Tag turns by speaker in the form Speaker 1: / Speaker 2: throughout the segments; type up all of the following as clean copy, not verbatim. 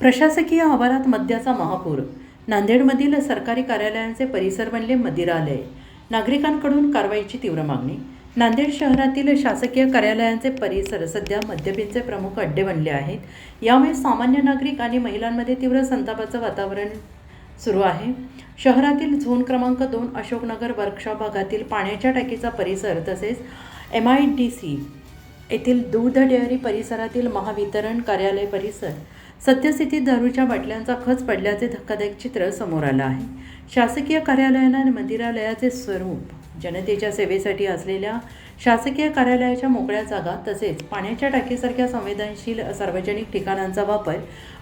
Speaker 1: प्रशासकीय आवारात मद्याचा महापूर. नांदेडमधील सरकारी कार्यालयांचे परिसर बनले मदिरालय. नागरिकांकडून कारवाईची तीव्र मागणी. नांदेड शहरातील शासकीय कार्यालयांचे परिसर सध्या मद्यपींचे प्रमुख अड्डे बनले आहेत. यामुळे सामान्य नागरिक आणि महिलांमध्ये तीव्र संतापाचं वातावरण सुरू आहे. शहरातील झोन क्रमांक 2 अशोकनगर वर्कशॉप भागातील पाण्याच्या टाकीचा परिसर तसेच MIDC येथील दूध डेअरी परिसरातील महावितरण कार्यालय परिसर सद्यस्थितीत दारूच्या बाटल्यांचा खच पडल्याचे धक्कादायक चित्र समोर आलं आहे. शासकीय कार्यालयांना मदिरालयाचे स्वरूप. जनतेच्या सेवेसाठी असलेल्या शासकीय कार्यालयाच्या मोकळ्या जागा तसेच पाण्याच्या टाकीसारख्या संवेदनशील सार्वजनिक ठिकाणांचा वापर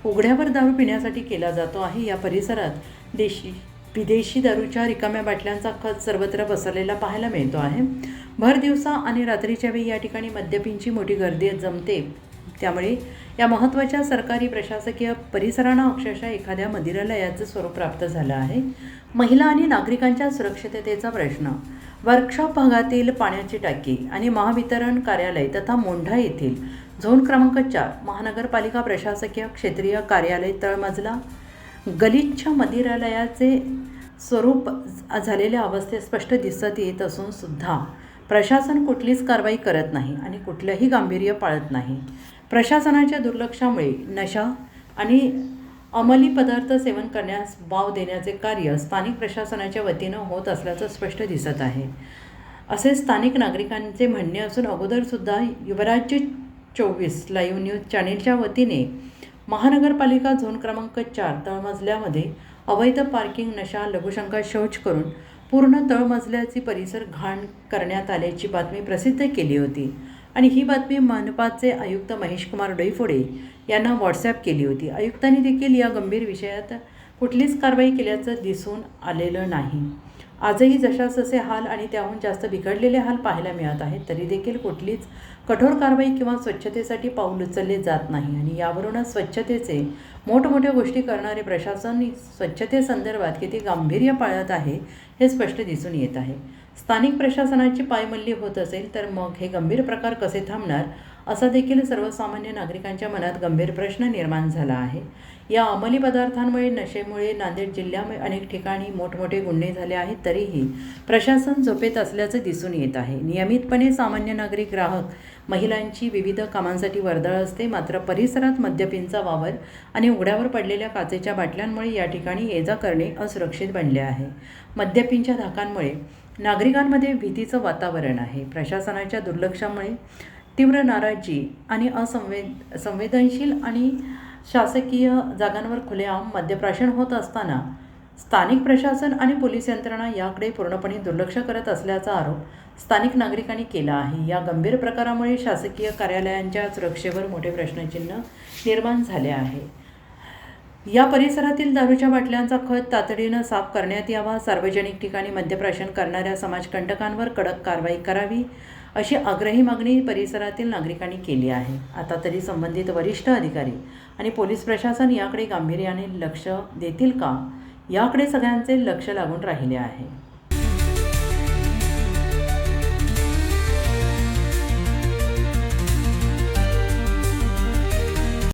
Speaker 1: उघड्यावर दारू पिण्यासाठी केला जातो आहे. या परिसरात विदेशी दारूच्या रिकाम्या बाटल्यांचा खच सर्वत्र पसरलेला पाहायला मिळतो आहे. भर दिवसा आणि रात्रीच्या वेळी या ठिकाणी मद्यपींची मोठी गर्दी जमते. त्यामुळे या महत्त्वाच्या सरकारी प्रशासकीय परिसरांना अक्षरशः एखाद्या मदिरालयाचं स्वरूप प्राप्त झालं आहे. महिला आणि नागरिकांच्या सुरक्षिततेचा प्रश्न. वर्कशॉप भागातील पाण्याची टाकी आणि महावितरण कार्यालय तथा मोंढा येथील झोन क्रमांक 4 महानगरपालिका प्रशासकीय क्षेत्रीय कार्यालय तळमजला गलिच्छ मदिरालयाचे स्वरूप झालेल्या अवस्थेत स्पष्ट दिसत येत असून सुद्धा प्रशासन कुठलीच कारवाई करत नाही आणि कुठलंही गांभीर्य पाळत नाही. प्रशासनाच्या दुर्लक्षामुळे नशा आणि अंमली पदार्थ सेवन करण्यास वाव देण्याचे कार्य स्थानिक प्रशासनाच्या वतीनं होत असल्याचं स्पष्ट दिसत आहे, असे स्थानिक नागरिकांचे म्हणणे असून अगोदरसुद्धा युवराज्य 24 लाईव्ह न्यूज चॅनेलच्या वतीने महानगरपालिका झोन क्रमांक 4 तळमजल्यामध्ये अवैध पार्किंग, नशा, लघुशंका शौच करून पूर्ण तळमजल्याची परिसर घाण करण्यात आल्याची बातमी प्रसिद्ध केली होती आणि ही बातमी मनपाचे आयुक्त महेशकुमार डोईफोडे यांना व्हॉट्सॲप केली होती. आयुक्तांनी देखील या गंभीर विषयात कुठलीच कारवाई केल्याचं दिसून आलेलं नाही. आजही जशास तसे हाल आणि त्याहून जास्त बिघडलेले हाल पाहायला मिळत आहेत. तरी देखील कुठलीच कठोर कारवाई किंवा स्वच्छतेसाठी पाऊल उचलले जात नाही आणि यावरूनच स्वच्छतेचे मोठमोठ्या गोष्टी करणारे प्रशासन स्वच्छतेसंदर्भात किती गांभीर्य पाळत आहे हे स्पष्ट दिसून येत आहे. स्थानिक प्रशासनाची पायमल्ली होत असेल तर मग हे गंभीर प्रकार कसे थांबणार असा देखील सर्वसामान्य नागरिकांच्या मनात गंभीर प्रश्न निर्माण झाला आहे. या अंमली पदार्थांमुळे, नशेमुळे नांदेड जिल्ह्यामध्ये अनेक ठिकाणी मोठमोठे गुन्हे झाले आहेत. तरीही प्रशासन झोपेत असल्याचं दिसून येत आहे. नियमितपणे सामान्य नागरिक, ग्राहक, महिलांची विविध कामांसाठी वर्दळ असते. मात्र परिसरात मद्यपींचा वावर आणि उघड्यावर पडलेल्या काचेच्या बाटल्यांमुळे या ठिकाणी ये-जा करणे असुरक्षित बनले आहे. मद्यपींच्या धाकांमुळे नागरिकांमध्ये भीतीचं वातावरण आहे. प्रशासनाच्या दुर्लक्षामुळे तीव्र नाराजी आणि संवेदनशील आणि शासकीय जागांवर खुलेआम मद्यप्राशन होत असताना स्थानिक प्रशासन आणि पोलीस यंत्रणा याकडे पूर्णपणे दुर्लक्ष करत असल्याचा आरोप स्थानिक नागरिकांनी केला आहे. या गंभीर प्रकारामुळे शासकीय कार्यालयांच्या सुरक्षेवर मोठे प्रश्नचिन्ह निर्माण झाले आहे. या परिसरातील दारूच्या बाटल्यांचा खच तातडीनं साफ करण्यात यावा. सार्वजनिक ठिकाणी मद्यप्राशन करणाऱ्या समाजकंटकांवर कडक कारवाई करावी अशी आग्रही मागणी परिसरातील नागरिकांनी केली आहे. आता तरी संबंधित वरिष्ठ अधिकारी आणि पोलीस प्रशासन याकडे गांभीर्याने लक्ष देतील का, याकडे सगळ्यांचे लक्ष लागून राहिले आहे.